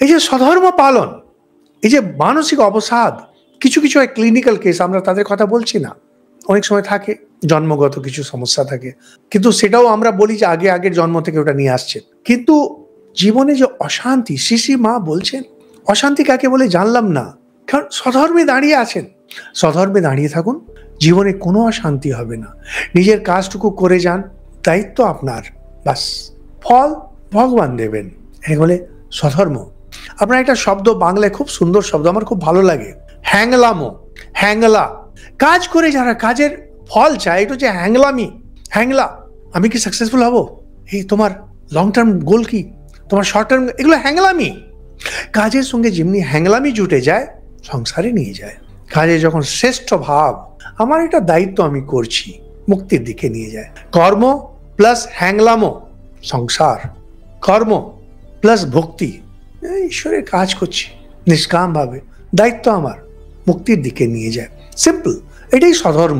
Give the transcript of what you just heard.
এই যে স্বধর্ম পালন, এই যে মানসিক অবসাদ, কিছু কিছু ক্লিনিক্যাল কেস, আমরা তাদের কথা বলছি না, অনেক সময় থাকে জন্মগত কিছু সমস্যা থাকে, কিন্তু সেটাও আমরা বলি যে আগের জন্ম থেকে ওটা নিয়ে আসছে। কিন্তু জীবনে যে অশান্তি, শ্রী মা বলছেন অশান্তি কাকে বলে জানলাম না, কারণ স্বধর্মে দাঁড়িয়ে আছেন। স্বধর্মে দাঁড়িয়ে থাকুন, জীবনে কোনো অশান্তি হবে না। নিজের কাজটুকু করে যান, দায়িত্ব আপনার, বাস ফল ভগবান দেবেন। এ বলে স্বধর্ম। আপনার একটা শব্দ বাংলায় খুব সুন্দর শব্দ, আমার খুব ভালো লাগে, হ্যাংলামো। হ্যাংলা, কাজ করে যারা কাজের ফল চায়, এটা হচ্ছে হ্যাংলামি। হ্যাংলা, আমি কি সাকসেসফুল হব, এই তোমার লং টার্ম গোল কি, তোমার শর্ট টার্ম, এগুলো হ্যাংলামি। কাজের সঙ্গে যেমনি হ্যাংলামি জুটে যায়, সংসারে নিয়ে যায়। কাজে যখন শ্রেষ্ঠ ভাব, আমার এটা দায়িত্ব আমি করছি, মুক্তির দিকে নিয়ে যায়। কর্ম প্লাস হ্যাংলামো সংসার, কর্ম প্লাস ভক্তি, ঈশ্বরের কাজ করছি নিষ্কাম ভাবে, দায়িত্ব আমার, মুক্তির দিকে নিয়ে যায়। সিম্পল, এটাই স্বধর্ম।